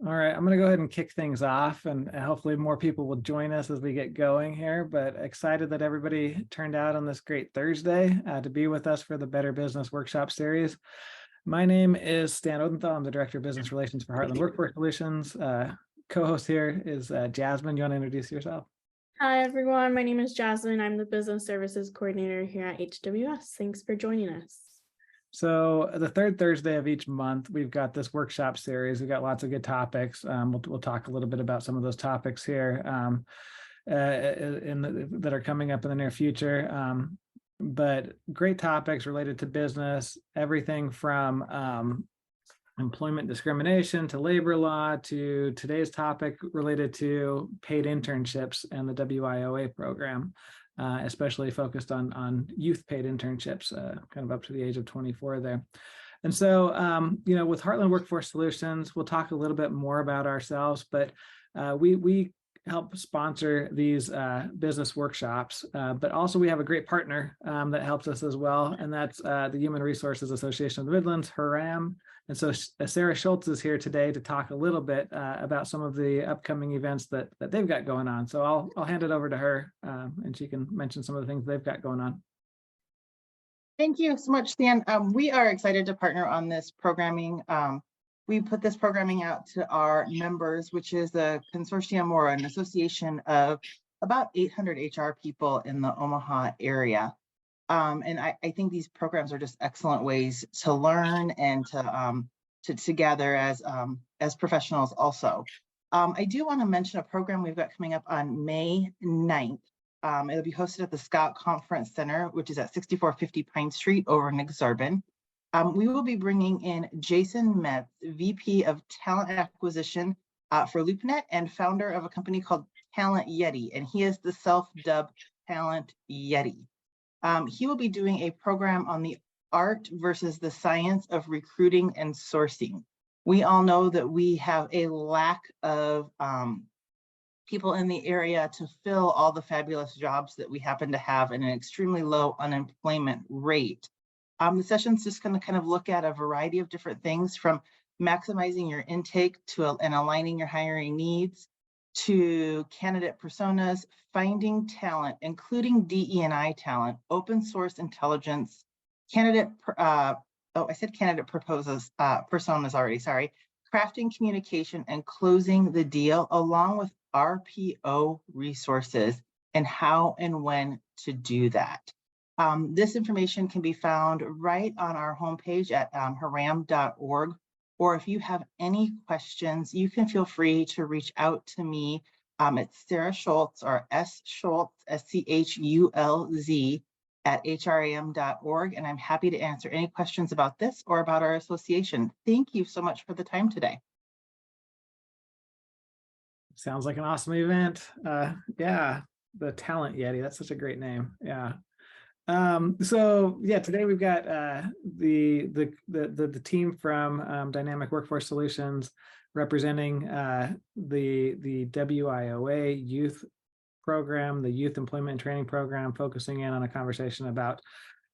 All right, I'm going to go ahead and kick things off, and hopefully more people will join us as we get going here, but excited that everybody turned out on this great Thursday to be with us for the Better Business Workshop Series. My name is Stan Odenthal. I'm the Director of Business Relations for Heartland Workforce Solutions. Co-host here is Jasmine. You want to introduce yourself? Hi, everyone. My name is Jasmine. I'm the Business Services Coordinator here at HWS. Thanks for joining us. So the third Thursday of each month, we've got this workshop series. We've got lots of good topics. We'll talk a little bit about some of those topics here that are coming up in the near future. But great topics related to business, everything from employment discrimination to labor law to today's topic related to paid internships and the WIOA program. Especially focused on youth paid internships, kind of up to the age of 24 there. And so, with Heartland Workforce Solutions, we'll talk a little bit more about ourselves, but we help sponsor these business workshops, but also we have a great partner that helps us as well, and that's the Human Resources Association of the Midlands, HRAM. And so Sarah Schultz is here today to talk a little bit about some of the upcoming events that they've got going on. So I'll hand it over to her and she can mention some of the things they've got going on. Thank you so much, Stan. We are excited to partner on this programming. We put this programming out to our members, which is a consortium or an association of about 800 HR people in the Omaha area. And I think these programs are just excellent ways to learn and to gather as professionals also. I do want to mention a program we've got coming up on May 9th. It'll be hosted at the Scott Conference Center, which is at 6450 Pine Street over in Exarban. We will be bringing in Jason Metz, VP of Talent Acquisition for LoopNet and founder of a company called Talent Yeti, and he is the self-dubbed Talent Yeti. He will be doing a program on the art versus the science of recruiting and sourcing. We all know that we have a lack of people in the area to fill all the fabulous jobs that we happen to have in an extremely low unemployment rate. The session's just going to kind of look at a variety of different things, from maximizing your intake and aligning your hiring needs, to candidate personas, finding talent, including DE&I talent, open source intelligence, candidate personas already, sorry, crafting communication and closing the deal, along with RPO resources and how and when to do that. This information can be found right on our homepage at haram.org. Or if you have any questions, you can feel free to reach out to me. It's Sarah Schultz, or S. Schultz, SCHULZ, at hram.org. And I'm happy to answer any questions about this or about our association. Thank you so much for the time today. Sounds like an awesome event. Yeah, the Talent Yeti. That's such a great name. Yeah. So yeah, today we've got the team from Dynamic Workforce Solutions representing the WIOA youth program, the Youth Employment and Training Program, focusing in on a conversation about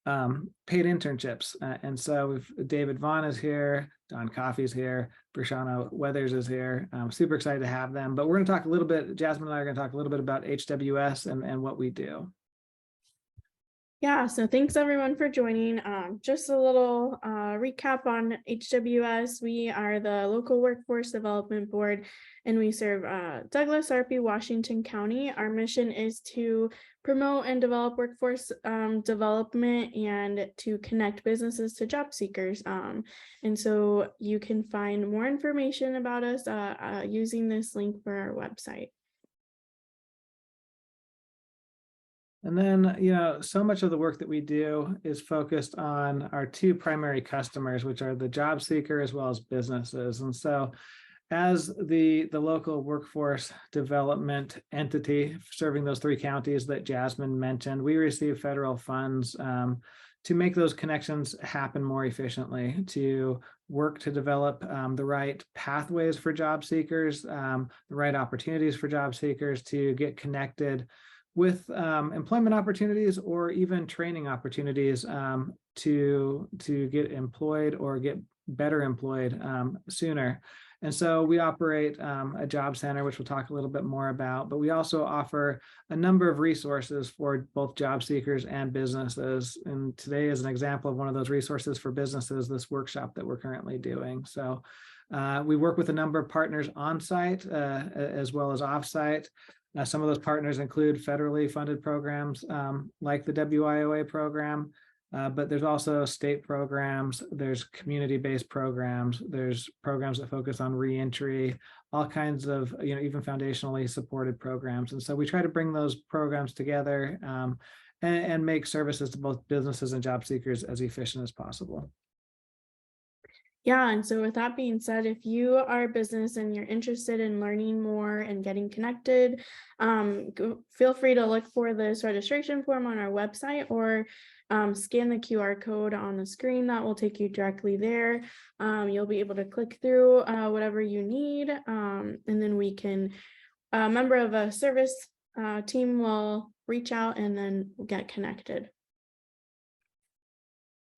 paid internships. And so David Vaughn is here, Don Coffey's here, Brishana Weathers is here. I'm super excited to have them. But we're going to talk a little bit, Jasmine and I are going to talk a little bit about HWS and what we do. Yeah, so thanks everyone for joining. Just a little recap on HWS. We are the local workforce development board, and we serve Douglas, RP, Washington County. Our mission is to promote and develop workforce development and to connect businesses to job seekers. And so you can find more information about us using this link for our website. And then, so much of the work that we do is focused on our two primary customers, which are the job seeker as well as businesses. And so as the local workforce development entity serving those three counties that Jasmine mentioned, we receive federal funds to make those connections happen more efficiently, to work to develop the right pathways for job seekers, the right opportunities for job seekers to get connected with employment opportunities or even training opportunities to get employed or get better employed sooner. And so we operate a job center, which we'll talk a little bit more about, but we also offer a number of resources for both job seekers and businesses. And today is an example of one of those resources for businesses, this workshop that we're currently doing. So we work with a number of partners on site as well as off site. Some of those partners include federally funded programs like the WIOA program, but there's also state programs, there's community-based programs, there's programs that focus on reentry, all kinds of, even foundationally supported programs. And so we try to bring those programs together and make services to both businesses and job seekers as efficient as possible. Yeah, and so with that being said, if you are a business and you're interested in learning more and getting connected, feel free to look for this registration form on our website or scan the QR code on the screen that will take you directly there. You'll be able to click through whatever you need, and then a member of a service team will reach out and then get connected.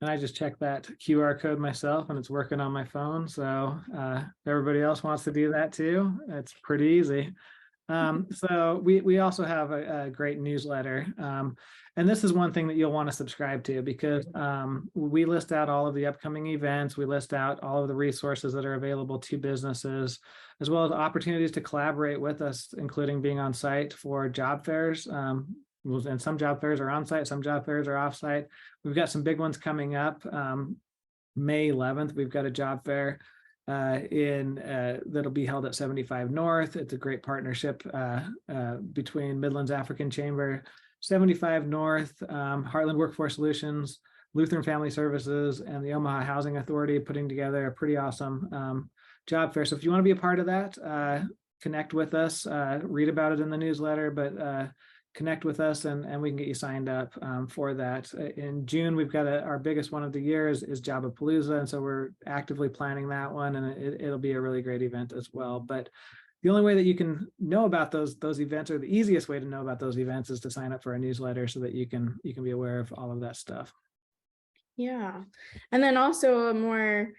And I just checked that QR code myself and it's working on my phone. So if everybody else wants to do that too, it's pretty easy. So we also have a great newsletter. And this is one thing that you'll want to subscribe to, because we list out all of the upcoming events. We list out all of the resources that are available to businesses, as well as opportunities to collaborate with us, including being on site for job fairs. And some job fairs are on site, some job fairs are off site. We've got some big ones coming up. May 11th, we've got a job fair that'll be held at 75 North. It's a great partnership between Midlands African Chamber, 75 North, Heartland Workforce Solutions, Lutheran Family Services, and the Omaha Housing Authority, putting together a pretty awesome job fair. So if you want to be a part of that, connect with us, read about it in the newsletter, but connect with us and we can get you signed up for that. In June, we've got our biggest one of the year is Jobapalooza. And so we're actively planning that one, and it'll be a really great event as well. But the only way that you can know about those events, or the easiest way to know about those events, is to sign up for a newsletter so that you can be aware of all of that stuff. Yeah. And then also a more,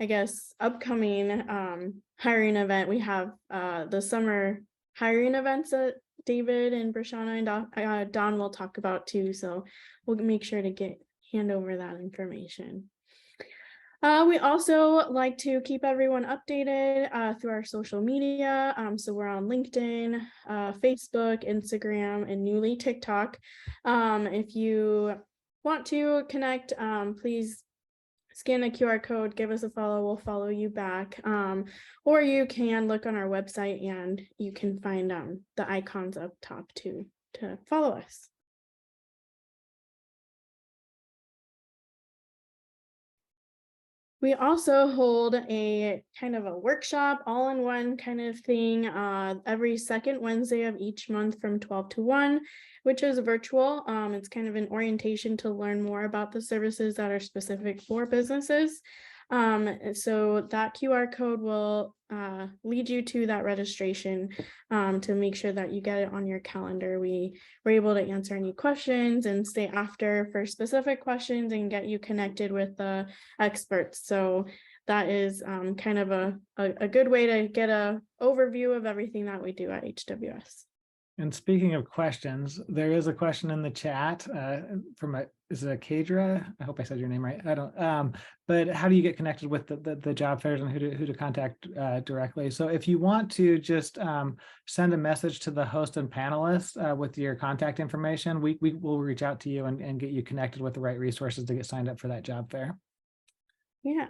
I guess, upcoming hiring event. We have the summer hiring events that David and Brashana and Don will talk about too. So we'll make sure to hand over that information. We also like to keep everyone updated through our social media. So we're on LinkedIn, Facebook, Instagram, and newly TikTok. If you want to connect, please scan the QR code, give us a follow, we'll follow you back. Or you can look on our website and you can find the icons up top to follow us. We also hold a kind of a workshop, all-in-one kind of thing, every second Wednesday of each month from 12 to 1, which is virtual. It's kind of an orientation to learn more about the services that are specific for businesses. So that QR code will lead you to that registration to make sure that you get it on your calendar. We were able to answer any questions and stay after for specific questions and get you connected with the experts. So that is kind of a good way to get an overview of everything that we do at HWS. And speaking of questions, there is a question in the chat is it Kadra? I hope I said your name right. I don't, but how do you get connected with the job fairs and who to contact directly? So if you want to just send a message to the host and panelists with your contact information, we will reach out to you and get you connected with the right resources to get signed up for that job fair. Yeah.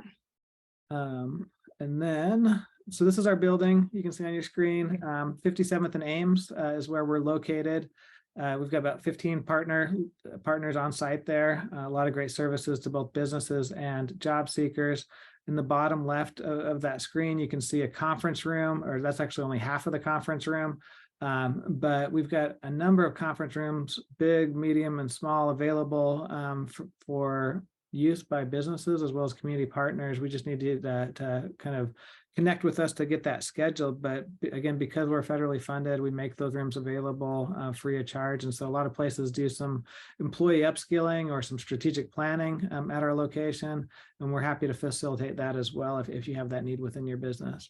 And then, so this is our building. You can see on your screen, 57th and Ames is where we're located. We've got about 15 partners on site there. A lot of great services to both businesses and job seekers. In the bottom left of that screen, you can see a conference room, or that's actually only half of the conference room. But we've got a number of conference rooms, big, medium, and small, available for use by businesses as well as community partners. We just need to kind of connect with us to get that scheduled. But again, because we're federally funded, we make those rooms available free of charge. And so a lot of places do some employee upskilling or some strategic planning at our location. And we're happy to facilitate that as well if you have that need within your business.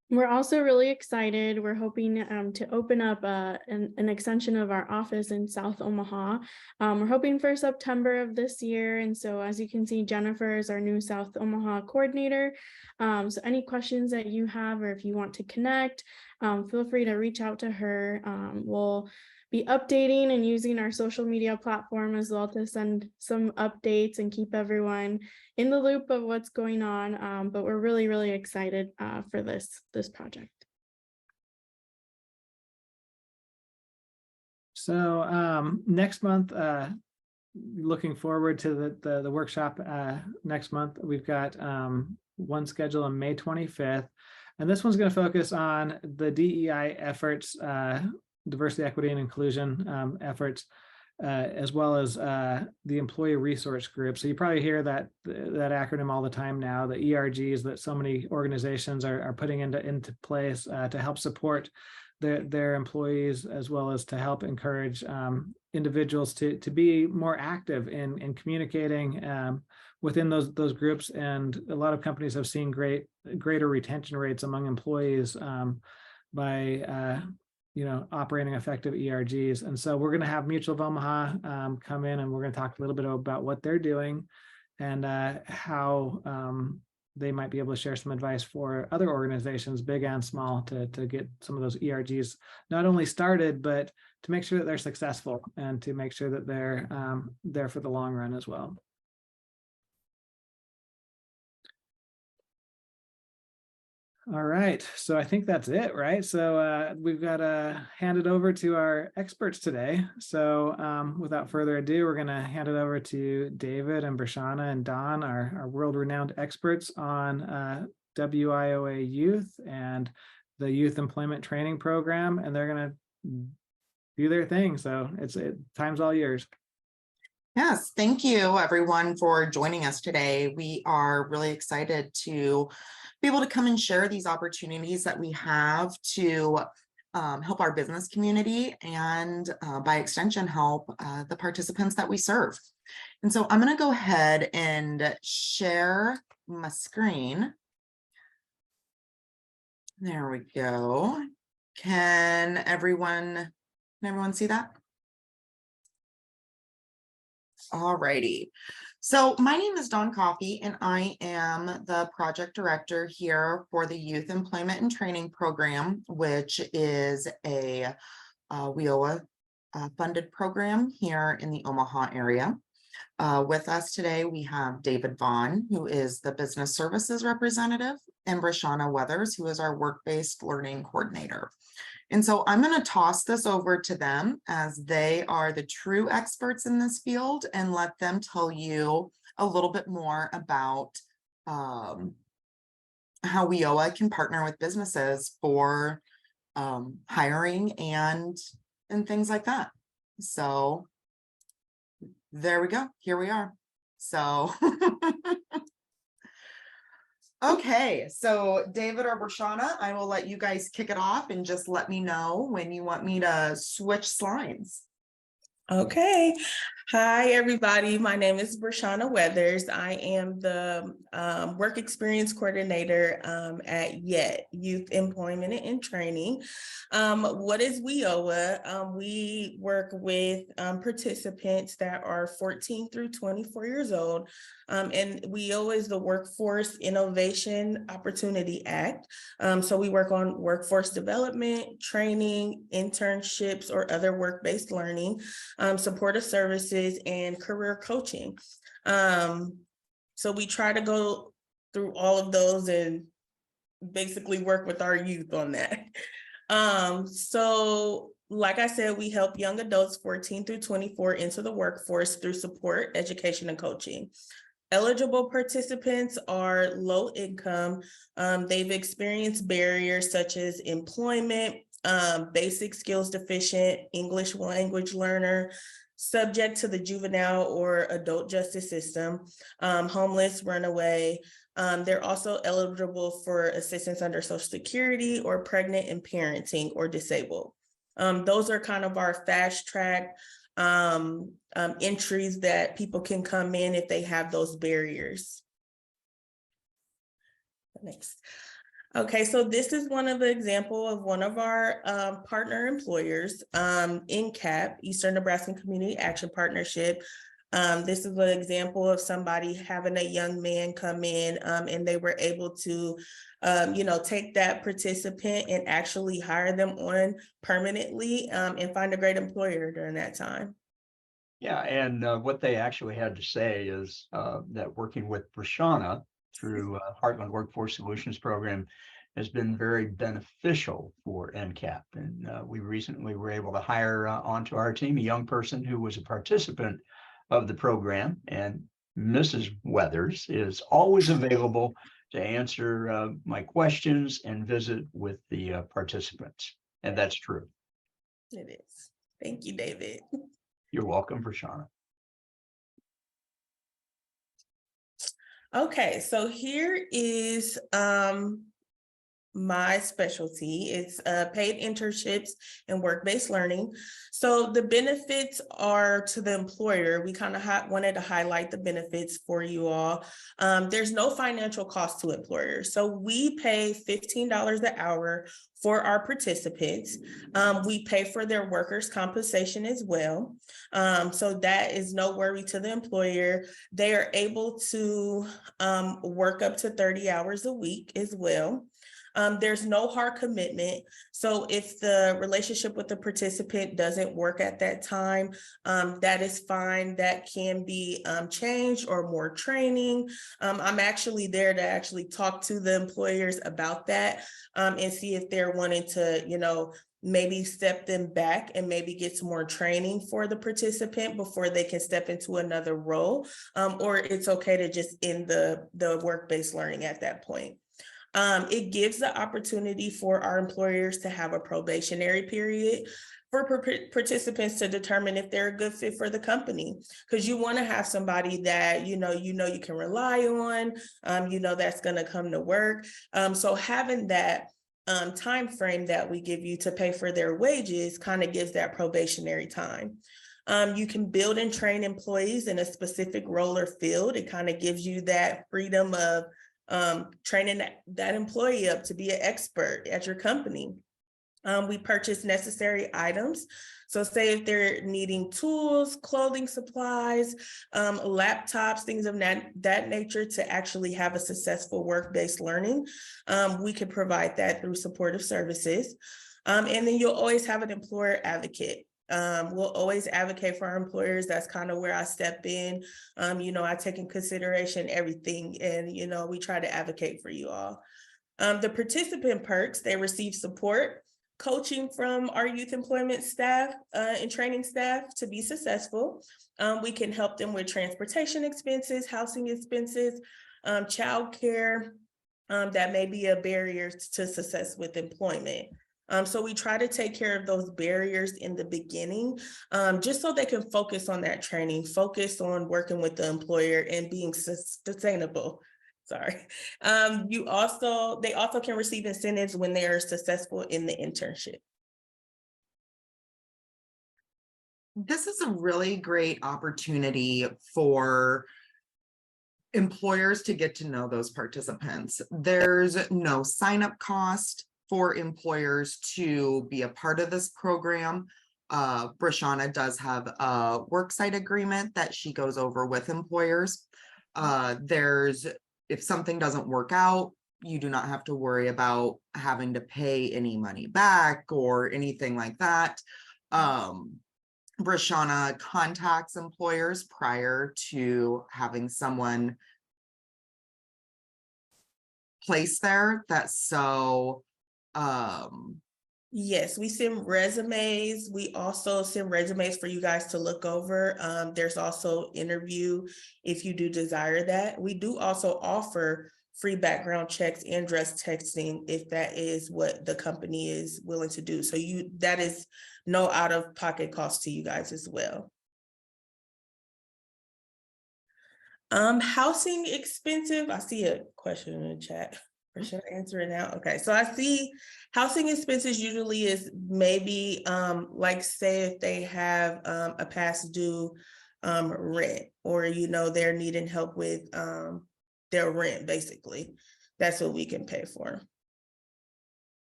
We're also really excited. We're hoping to open up an extension of our office in South Omaha. We're hoping for September of this year. And so as you can see, Jennifer is our new South Omaha coordinator. So any questions that you have, or if you want to connect, feel free to reach out to her. We'll be updating and using our social media platform as well to send some updates and keep everyone in the loop of what's going on. But we're really, really excited for this project. So next month, looking forward to the workshop next month. We've got one scheduled on May 25th, and this one's going to focus on the DEI efforts, diversity, equity, and inclusion efforts, as well as the employee resource group. So you probably hear that acronym all the time now, the ERGs that so many organizations are putting into place to help support their employees, as well as to help encourage individuals to be more active in communicating within those groups. And a lot of companies have seen greater retention rates among employees by operating effective ERGs. And so we're going to have Mutual of Omaha come in, and we're going to talk a little bit about what they're doing and how they might be able to share some advice for other organizations, big and small, to get some of those ERGs not only started, but to make sure that they're successful and to make sure that they're there for the long run as well. All right, so I think that's it, right? So we've got to hand it over to our experts today. So without further ado, we're going to hand it over to David and Brashana and Don, our world-renowned experts on WIOA Youth and the Youth Employment Training Program, and they're going to do their thing. So time's all yours. Yes, thank you everyone for joining us today. We are really excited to be able to come and share these opportunities that we have to help our business community and by extension help the participants that we serve. And so I'm going to go ahead and share my screen. There we go. Can everyone see that? All righty. So my name is Dawn Coffey, and I am the project director here for the Youth Employment and Training Program, which is a WIOA funded program here in the Omaha area. With us today, we have David Vaughn, who is the Business Services Representative, and Brashana Weathers, who is our Work-Based Learning Coordinator. And so I'm going to toss this over to them, as they are the true experts in this field, and let them tell you a little bit more about how WIOA can partner with businesses for hiring and things like that. So there we go. Here we are. So okay, so David or Brashana, I will let you guys kick it off and just let me know when you want me to switch slides. Okay. Hi, everybody. My name is Brashana Weathers. I am the work experience coordinator at YET, Youth Employment and Training. What is WIOA? We work with participants that are 14 through 24 years old. And WIOA is the Workforce Innovation Opportunity Act. So we work on workforce development, training, internships, or other work-based learning, supportive services, and career coaching. So we try to go through all of those and basically work with our youth on that. So like I said, we help young adults 14 through 24 into the workforce through support, education, and coaching. Eligible participants are low income. They've experienced barriers such as employment, basic skills deficient, English language learner, subject to the juvenile or adult justice system, homeless, runaway. They're also eligible for assistance under Social Security, or pregnant and parenting, or disabled. Those are kind of our fast track entries that people can come in if they have those barriers. Next. Okay, so this is one of the example of one of our partner employers, NCAP, Eastern Nebraska Community Action Partnership. This is an example of somebody having a young man come in and they were able to, take that participant and actually hire them on permanently and find a great employer during that time. Yeah, and what they actually had to say is that working with Brashana through Heartland Workforce Solutions Program has been very beneficial for NCAP. And we recently were able to hire onto our team a young person who was a participant of the program. And Mrs. Weathers is always available to answer my questions and visit with the participants. And that's true. It is. Thank you, David. You're welcome, Brashana. Okay, so here is my specialty. It's paid internships and work-based learning. So the benefits are to the employer. We kind of wanted to highlight the benefits for you all. There's no financial cost to employers. So we pay $15 an hour for our participants. We pay for their workers' compensation as well. So that is no worry to the employer. They are able to work up to 30 hours a week as well. There's no hard commitment. So if the relationship with the participant doesn't work at that time, that is fine. That can be changed or more training. I'm actually there to actually talk to the employers about that and see if they're wanting to, maybe step them back and maybe get some more training for the participant before they can step into another role, or it's okay to just end the work-based learning at that point. It gives the opportunity for our employers to have a probationary period for participants to determine if they're a good fit for the company, because you want to have somebody that you can rely on, that's going to come to work. So having that time frame that we give you to pay for their wages kind of gives that probationary time. You can build and train employees in a specific role or field. It kind of gives you that freedom of training that employee up to be an expert at your company. We purchase necessary items. So say if they're needing tools, clothing supplies, laptops, things of that nature to actually have a successful work-based learning, we can provide that through supportive services. And then you'll always have an employer advocate. We'll always advocate for our employers. That's kind of where I step in. I take in consideration everything and, we try to advocate for you all. The participant perks, they receive support, coaching from our youth employment staff and training staff to be successful. We can help them with transportation expenses, housing expenses, childcare, that may be a barrier to success with employment. So we try to take care of those barriers in the beginning, just so they can focus on that training, focus on working with the employer and being sustainable. Sorry. They also can receive incentives when they are successful in the internship. This is a really great opportunity for employers to get to know those participants. There's no sign-up cost for employers to be a part of this program. Brashana does have a worksite agreement that she goes over with employers. If something doesn't work out, you do not have to worry about having to pay any money back or anything like that. Brashana contacts employers prior to having someone placed there. Yes, we send resumes. We also send resumes for you guys to look over. There's also interview if you do desire that. We do also offer free background checks and drug testing if that is what the company is willing to do. So that is no out-of-pocket cost to you guys as well. Housing expensive. I see a question in the chat. Or should I answer it now? Okay, so I see housing expenses usually is maybe like say if they have a past due rent, or they're needing help with their rent, basically. That's what we can pay for.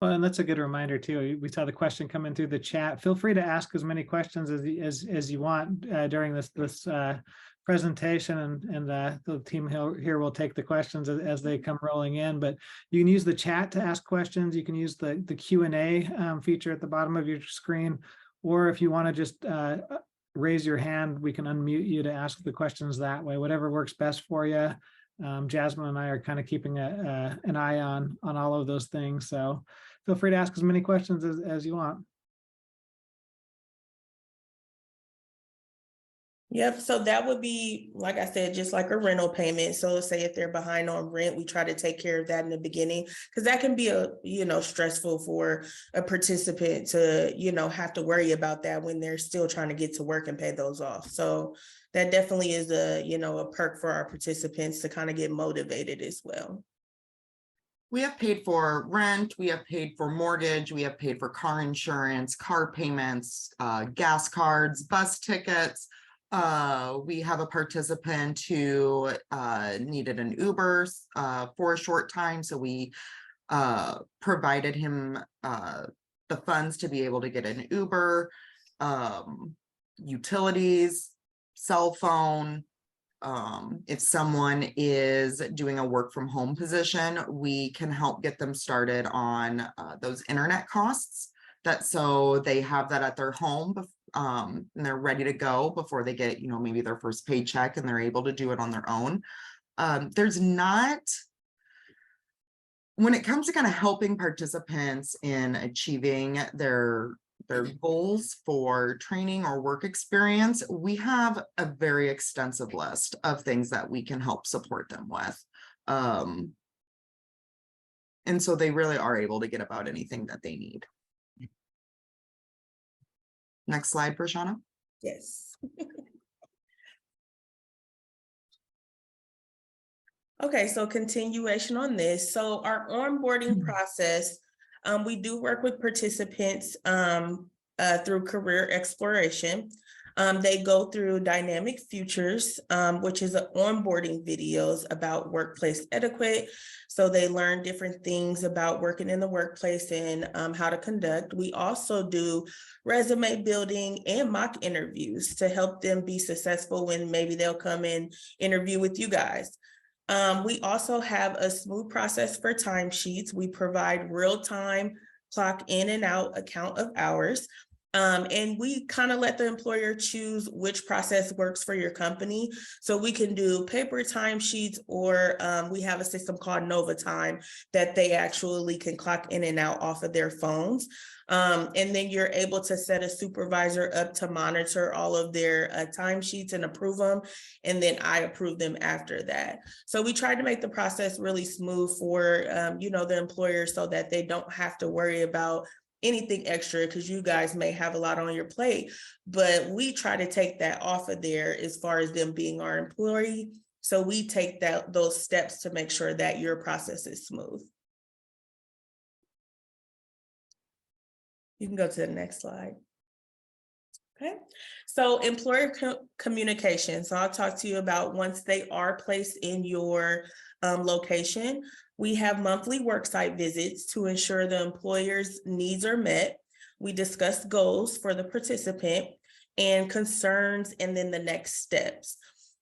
Well, and that's a good reminder too. We saw the question coming through the chat. Feel free to ask as many questions as you want during this presentation, and the team here will take the questions as they come rolling in. But you can use the chat to ask questions. You can use the Q&A feature at the bottom of your screen, or if you want to just raise your hand, we can unmute you to ask the questions that way. Whatever works best for you. Jasmine and I are kind of keeping an eye on all of those things. So feel free to ask as many questions as you want. Yep, so that would be, like I said, just like a rental payment. So say if they're behind on rent, we try to take care of that in the beginning, because that can be stressful for a participant to, have to worry about that when they're still trying to get to work and pay those off. So that definitely is a perk for our participants to kind of get motivated as well. We have paid for rent, we have paid for mortgage, we have paid for car insurance, car payments, gas cards, bus tickets. We have a participant who needed an Uber for a short time, so we provided him the funds to be able to get an Uber, utilities, cell phone. If someone is doing a work from home position, we can help get them started on those internet costs, so they have that at their home and they're ready to go before they get, maybe their first paycheck, and they're able to do it on their own. There's not, when it comes to kind of helping participants in achieving their goals for training or work experience, we have a very extensive list of things that we can help support them with. And so they really are able to get about anything that they need. Next slide, Prashana. Yes. Okay, so continuation on this. So our onboarding process, we do work with participants through career exploration. They go through Dynamic Futures, which is onboarding videos about workplace etiquette. So they learn different things about working in the workplace and how to conduct. We also do resume building and mock interviews to help them be successful when maybe they'll come and interview with you guys. We also have a smooth process for timesheets. We provide real-time clock in and out account of hours. And we kind of let the employer choose which process works for your company. So we can do paper timesheets, or we have a system called Nova Time that they actually can clock in and out off of their phones. And then you're able to set a supervisor up to monitor all of their timesheets and approve them. And then I approve them after that. So we try to make the process really smooth for, the employer, so that they don't have to worry about anything extra, because you guys may have a lot on your plate, but we try to take that off of there as far as them being our employee. So we take those steps to make sure that your process is smooth. You can go to the next slide. Okay, so employer communication. So I'll talk to you about once they are placed in your location. We have monthly worksite visits to ensure the employer's needs are met. We discuss goals for the participant and concerns, and then the next steps.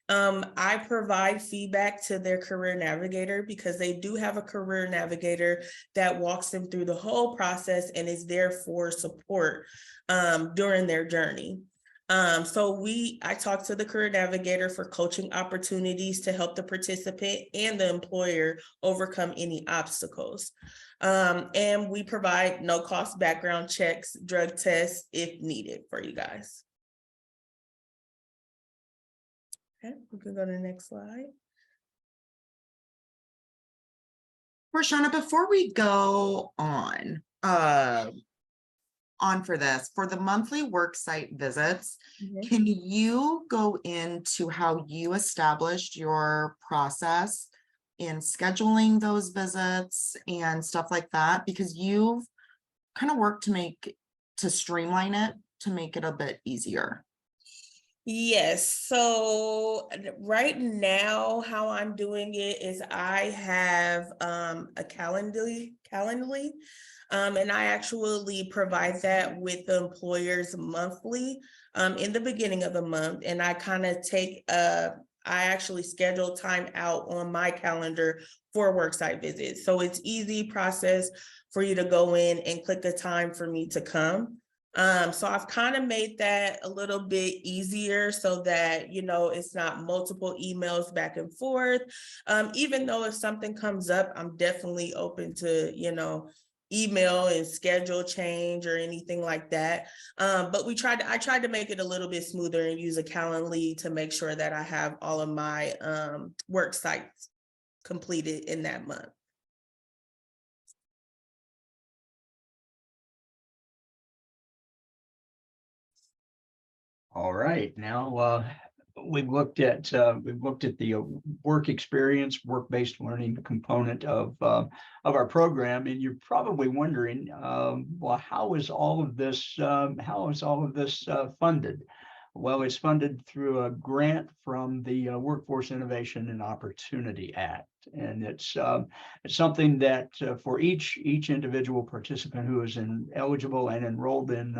I provide feedback to their career navigator, because they do have a career navigator that walks them through the whole process and is there for support during their journey. I talk to the career navigator for coaching opportunities to help the participant and the employer overcome any obstacles. And we provide no-cost background checks, drug tests if needed for you guys. Okay, we can go to the next slide. Prashana, before we go on for this, for the monthly worksite visits, can you go into how you established your process in scheduling those visits and stuff like that? Because you've kind of worked to streamline it, to make it a bit easier. Yes, so right now, how I'm doing it is I have a Calendly And I actually provide that with the employers monthly in the beginning of the month. And I kind of I actually schedule time out on my calendar for worksite visits. So it's easy process for you to go in and click a time for me to come. So I've kind of made that a little bit easier so that, you know, it's not multiple emails back and forth. Even though if something comes up, I'm definitely open to, you know, email and schedule change or anything like that. But I tried to make it a little bit smoother and use a Calendly to make sure that I have all of my work sites completed in that month. All right, now we've looked at the work experience, work-based learning component of our program, and you're probably wondering, well, how is all of this funded? Well, it's funded through a grant from the Workforce Innovation and Opportunity Act, and it's something that for each individual participant who is eligible and enrolled in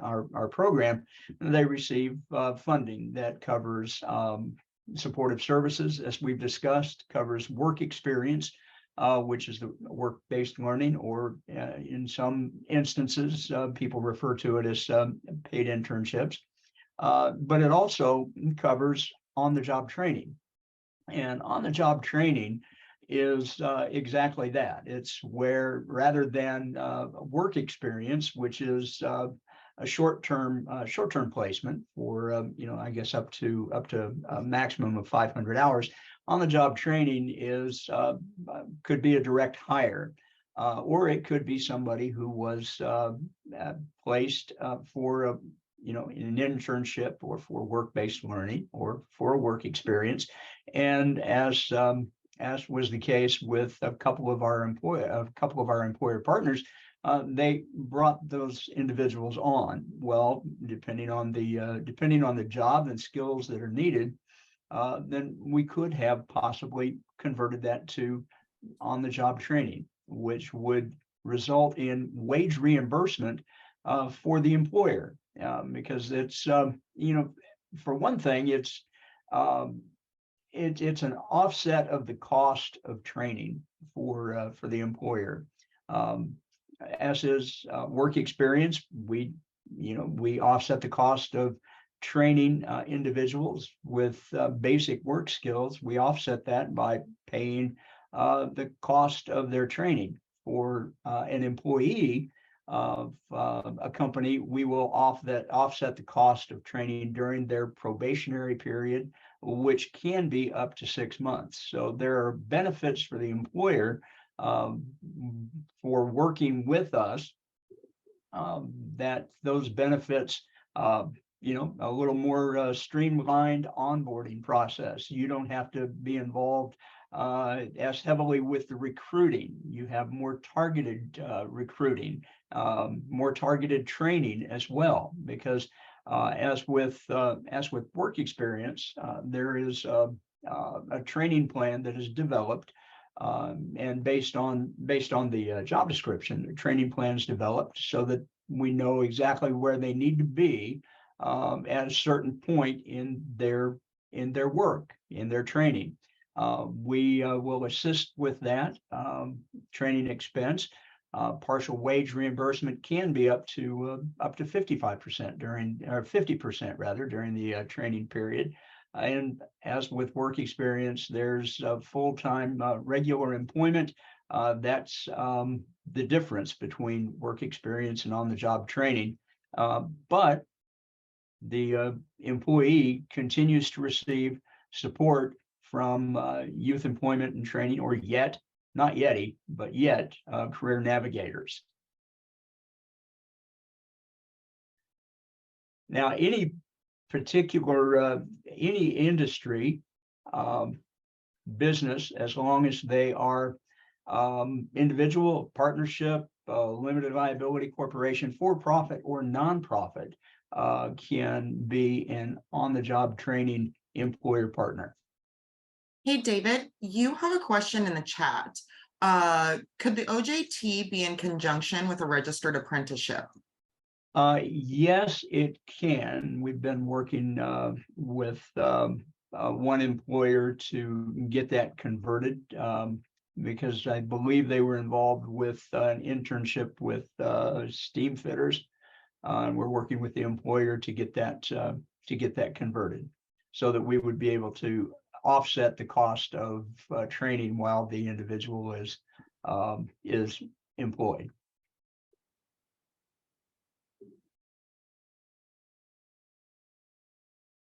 our program, they receive funding that covers supportive services, as we've discussed, covers work experience, which is the work-based learning, or in some instances, people refer to it as paid internships. But it also covers on-the-job training. And on-the-job training is exactly that. It's where, rather than work experience, which is a short-term placement for I guess up to a maximum of 500 hours. On-the-job training could be a direct hire, or it could be somebody who was placed for in an internship or for work-based learning or for a work experience. And as was the case with a couple of our employer partners, they brought those individuals on. Well, depending on the job and skills that are needed, then we could have possibly converted that to on-the-job training, which would result in wage reimbursement for the employer. Because it's for one thing, it's an offset of the cost of training for the employer, as is work experience. We offset the cost of training individuals with basic work skills. We offset that by paying the cost of their training. For an employee of a company, we will offset the cost of training during their probationary period, which can be up to 6 months. So there are benefits for the employer for working with us, that those benefits, a little more streamlined onboarding process. You don't have to be involved as heavily with the recruiting. You have more targeted recruiting, more targeted training as well, because as with work experience, there is a training plan that is developed, and based on the job description, the training plan is developed so that we know exactly where they need to be at a certain point in their work, in their training. We will assist with that training expense. Partial wage reimbursement can be up to 55% or 50% rather during the training period. And as with work experience, there's full-time regular employment. That's the difference between work experience and on-the-job training. But the employee continues to receive support from Youth Employment and Training, or YET, not YETI, but YET, career navigators. Now, any particular, any industry, business, as long as they are individual, partnership, limited liability corporation, for-profit or nonprofit, can be an on-the-job training employer partner. Hey, David, you have a question in the chat. Could the OJT be in conjunction with a registered apprenticeship? Yes, it can. We've been working with one employer to get that converted because I believe they were involved with an internship with steam fitters. And we're working with the employer to get that converted so that we would be able to offset the cost of training while the individual is employed.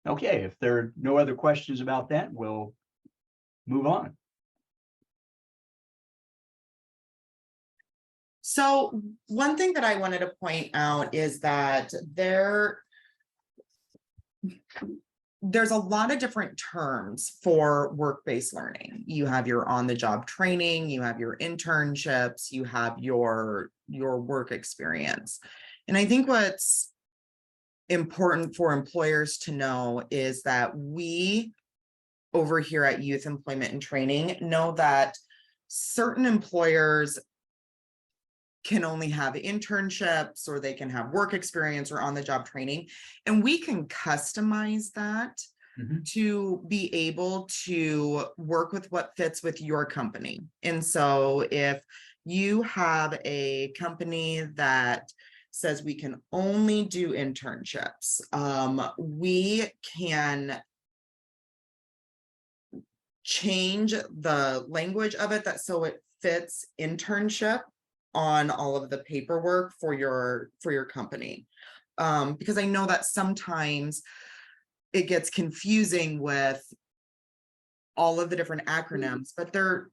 Okay, if there are no other questions about that, we'll move on. So one thing that I wanted to point out is that there's a lot of different terms for work-based learning. You have your on-the-job training, you have your internships, you have your work experience. And I think what's important for employers to know is that we over here at Youth Employment and Training know that certain employers can only have internships, or they can have work experience or on-the-job training, and we can customize that to be able to work with what fits with your company. And so if you have a company that says we can only do internships, we can change the language of it so it fits internship on all of the paperwork for your company. Because I know that sometimes it gets confusing with all of the different acronyms, but they're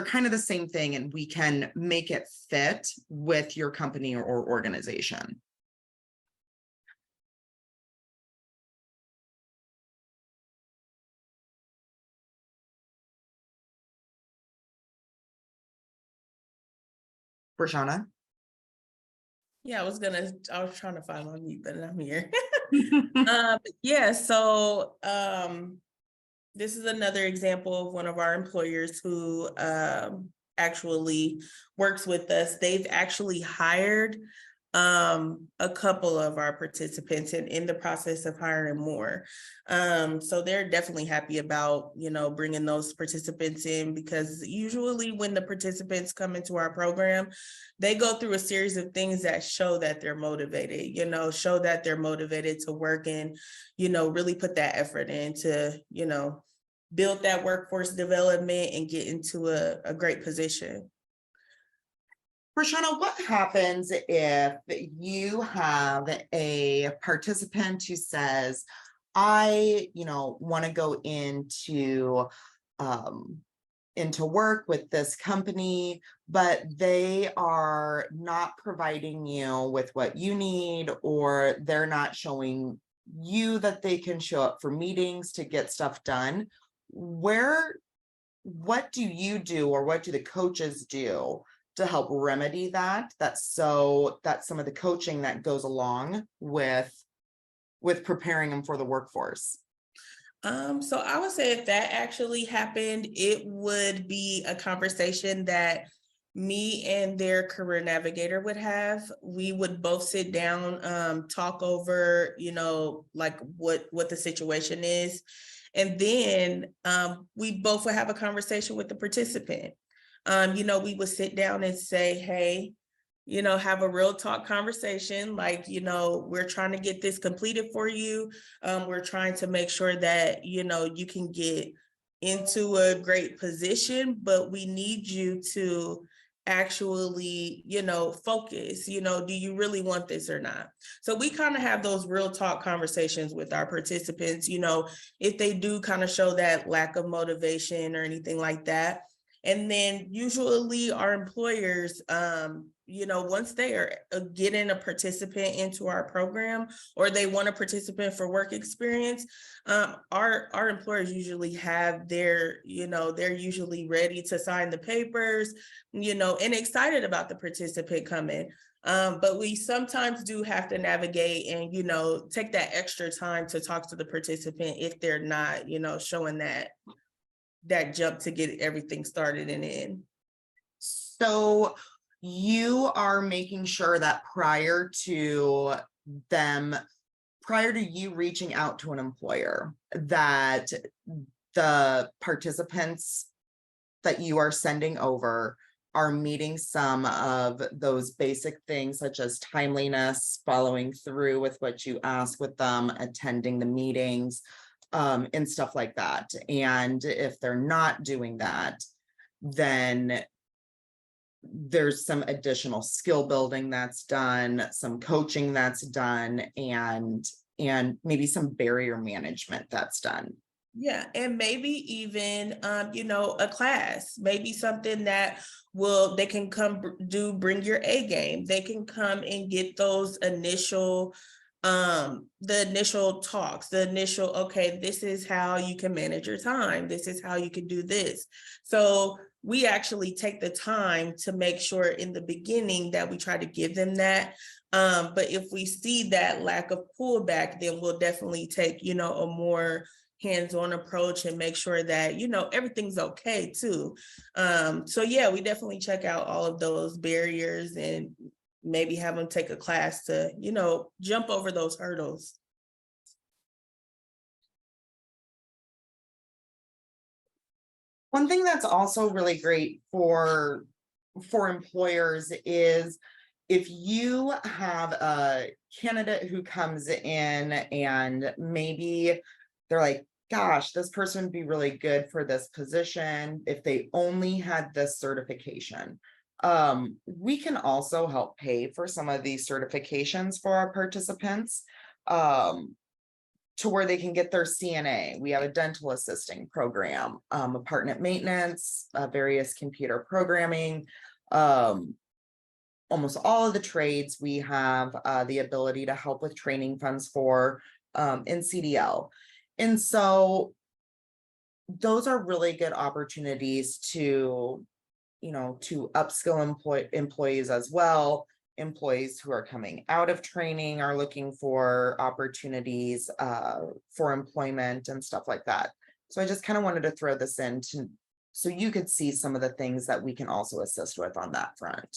kind of the same thing, and we can make it fit with your company or organization. Prashana? Yeah, I was trying to find my mute, but I'm here. Yeah, so this is another example of one of our employers who actually works with us. They've actually hired a couple of our participants and in the process of hiring more. So they're definitely happy about, bringing those participants in, because usually when the participants come into our program, they go through a series of things that show that they're motivated, show that they're motivated to work and, really put that effort in to, build that workforce development and get into a great position. Prashana, what happens if you have a participant who says, I, want to go into work with this company, but they are not providing you with what you need, or they're not showing you that they can show up for meetings to get stuff done? What do you do, or what do the coaches do to help remedy that? That's some of the coaching that goes along with preparing them for the workforce. So I would say if that actually happened, it would be a conversation that me and their career navigator would have. We would both sit down, talk over, like what the situation is. And then we both would have a conversation with the participant. We would sit down and say, hey, have a real talk conversation. Like, we're trying to get this completed for you. We're trying to make sure that, you can get into a great position, but we need you to actually, focus, do you really want this or not? So we kind of have those real talk conversations with our participants, if they do kind of show that lack of motivation or anything like that. And then usually our employers, once they are getting a participant into our program, or they want a participant for work experience, our employers usually have they're usually ready to sign the papers, and excited about the participant coming. But we sometimes do have to navigate and, take that extra time to talk to the participant if they're not, showing that that jump to get everything started and in. So you are making sure that prior to you reaching out to an employer, that the participants that you are sending over are meeting some of those basic things such as timeliness, following through with what you ask with them, attending the meetings, and stuff like that. And if they're not doing that, then there's some additional skill building that's done, some coaching that's done, and maybe some barrier management that's done. Yeah, and maybe even a class, maybe something that they can come bring your A game. They can come and get those initial the initial talks, okay, this is how you can manage your time, this is how you can do this. So we actually take the time to make sure in the beginning that we try to give them that. But if we see that lack of pullback, then we'll definitely take, a more hands-on approach and make sure that, everything's okay too. So yeah, we definitely check out all of those barriers and maybe have them take a class to, jump over those hurdles. One thing that's also really great for employers is if you have a candidate who comes in and maybe they're like, gosh, this person would be really good for this position if they only had this certification. We can also help pay for some of these certifications for our participants, to where they can get their CNA. We have a dental assisting program, apartment maintenance, various computer programming, almost all of the trades we have the ability to help with training funds for in CDL. And so those are really good opportunities to, to upskill employees as well. Employees who are coming out of training are looking for opportunities for employment and stuff like that. So I just kind of wanted to throw this in so you could see some of the things that we can also assist with on that front.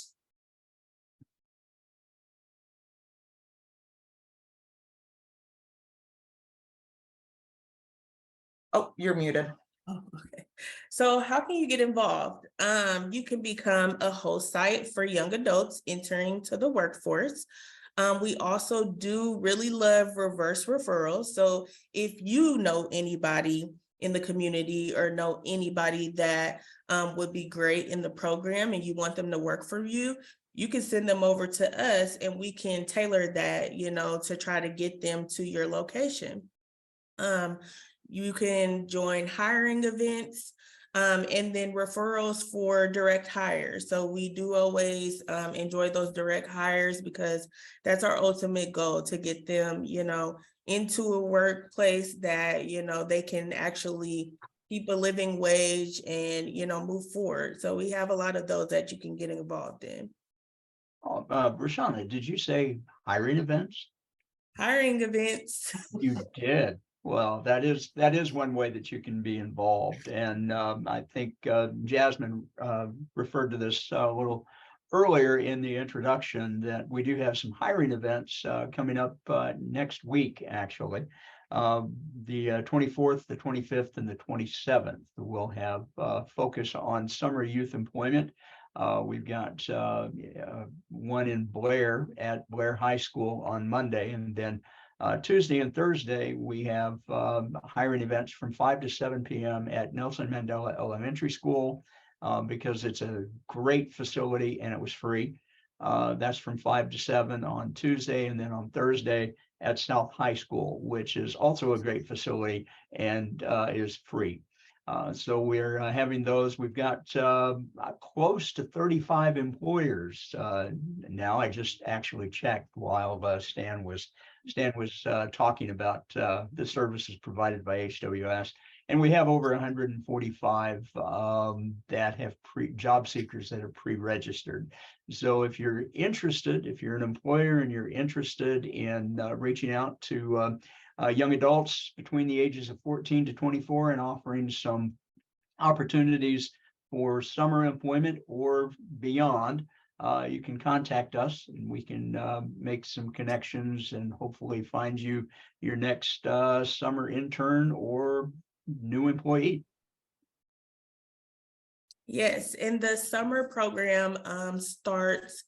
Oh, you're muted. Oh, okay. So how can you get involved? You can become a host site for young adults entering to the workforce. We also do really love reverse referrals. So if you know anybody in the community or know anybody that would be great in the program and you want them to work for you, you can send them over to us and we can tailor that, to try to get them to your location. You can join hiring events and then referrals for direct hires. So we do always enjoy those direct hires because that's our ultimate goal, to get them, into a workplace that, they can actually keep a living wage and, move forward. So we have a lot of those that you can get involved in. Oh, Brashana, did you say hiring events? Hiring events. You did. Well, that is one way that you can be involved. And I think Jasmine referred to this a little earlier in the introduction, that we do have some hiring events coming up next week, actually. The 24th, the 25th, and the 27th. We'll have focus on summer youth employment. We've got one in Blair at Blair High School on Monday, and then Tuesday and Thursday, we have hiring events from 5 to 7 p.m. at Nelson Mandela Elementary School because it's a great facility and it was free. That's from 5 to 7 on Tuesday, and then on Thursday at South High School, which is also a great facility and is free. So we're having those. We've got close to 35 employers now. I just actually checked while Stan was talking about the services provided by HWS, and we have over 145 that have job seekers that are pre-registered. So if you're interested, if you're an employer and you're interested in reaching out to young adults between the ages of 14 to 24 and offering some opportunities for summer employment or beyond, you can contact us and we can make some connections and hopefully find you your next summer intern or new employee. Yes, and the summer program starts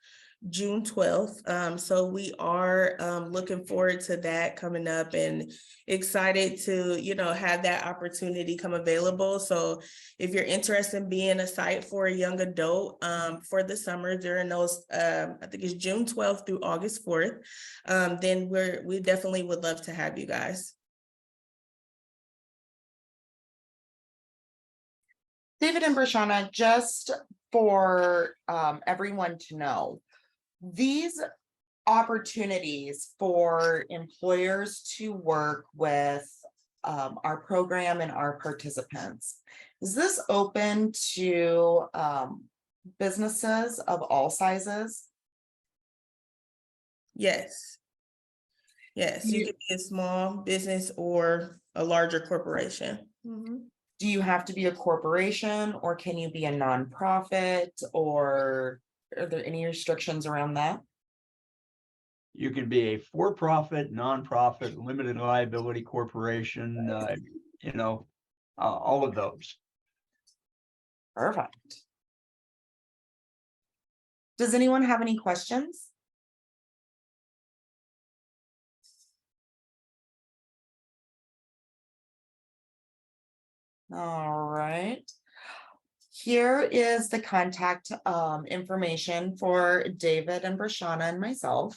June 12th. So we are looking forward to that coming up and excited to, have that opportunity come available. So if you're interested in being a site for a young adult for the summer during those, I think it's June 12th through August 4th, then we definitely would love to have you guys. David and Brashana, just for everyone to know, these opportunities for employers to work with our program and our participants, is this open to businesses of all sizes? Yes. Yes, you could be a small business or a larger corporation. Do you have to be a corporation or can you be a nonprofit, or are there any restrictions around that? You can be a for-profit, nonprofit, limited liability corporation, all of those. Perfect. Does anyone have any questions? All right. Here is the contact information for David and Brashana and myself.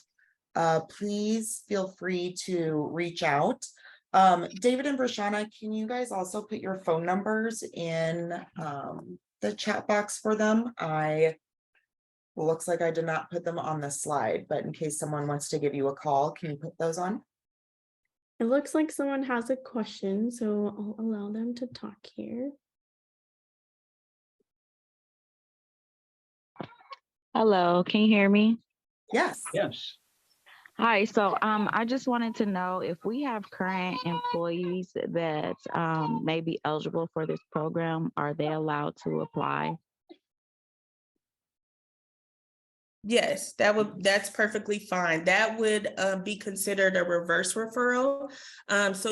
Please feel free to reach out. David and Brashana, can you guys also put your phone numbers in the chat box for them? Looks like I did not put them on the slide, but in case someone wants to give you a call, can you put those on? It looks like someone has a question, so I'll allow them to talk here. Hello, can you hear me? Yes. Yes. Hi, so I just wanted to know if we have current employees that may be eligible for this program, are they allowed to apply? Yes, that's perfectly fine. That would be considered a reverse referral. So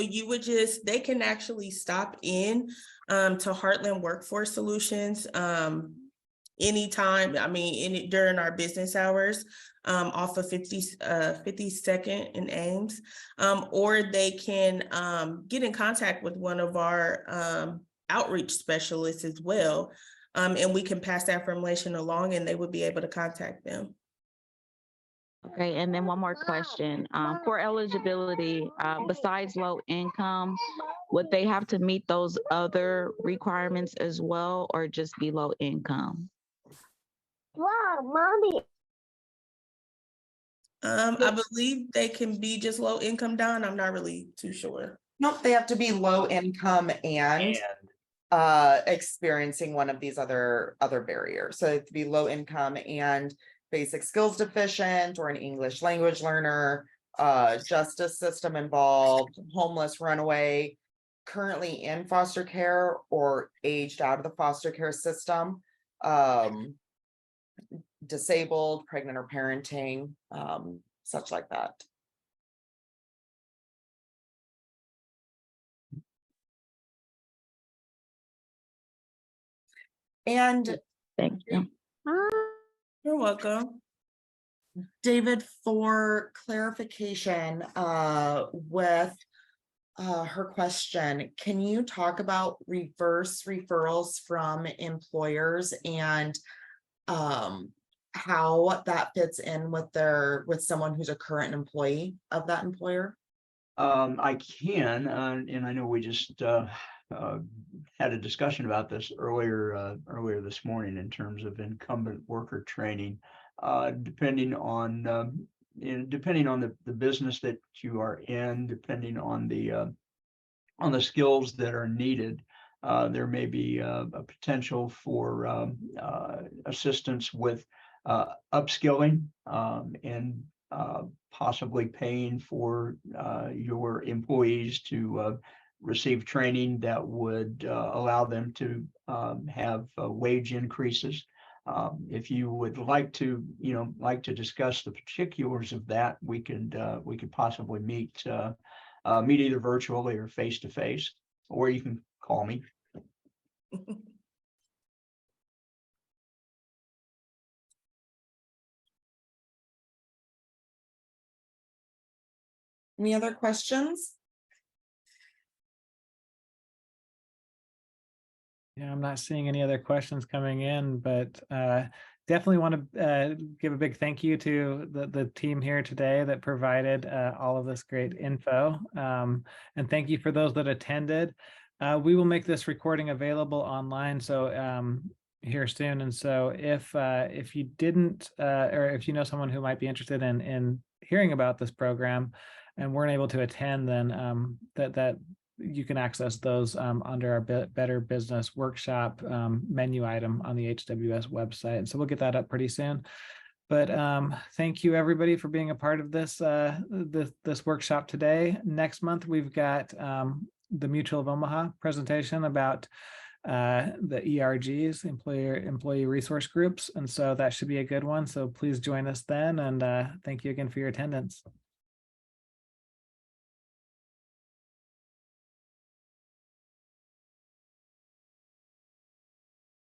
they can actually stop in to Heartland Workforce Solutions anytime, during our business hours off of 52nd and Ames, or they can get in contact with one of our outreach specialists as well. And we can pass that information along and they would be able to contact them. Okay, and then one more question. For eligibility, besides low income, would they have to meet those other requirements as well, or just be low income? Wow, mommy. I believe they can be just low income, Don. I'm not really too sure. Nope, they have to be low income and experiencing one of these other barriers. So it to be low income and basic skills deficient, or an English language learner, justice system involved, homeless, runaway, currently in foster care or aged out of the foster care system, disabled, pregnant or parenting, such like that. And Thank you. You're welcome. David, for clarification, with her question, can you talk about reverse referrals from employers and how that fits in with someone who's a current employee of that employer? I can, and I know we just had a discussion about this earlier this morning in terms of incumbent worker training. Depending on the business that you are in, depending on the skills that are needed, there may be a potential for assistance with upskilling and possibly paying for your employees to receive training that would allow them to have wage increases. If you would like to, discuss the particulars of that, we could possibly meet either virtually or face to face, or you can call me. Any other questions? Yeah, I'm not seeing any other questions coming in, but definitely want to give a big thank you to the team here today that provided all of this great info. And thank you for those that attended. We will make this recording available online so here soon. And so if you didn't, or if you know someone who might be interested in hearing about this program and weren't able to attend, then that you can access those under our Better Business Workshop menu item on the HWS website. And so we'll get that up pretty soon. But thank you everybody for being a part of this this workshop today. Next month, we've got the Mutual of Omaha presentation about the ERGs, employee resource groups. And so that should be a good one. So please join us then. And thank you again for your attendance.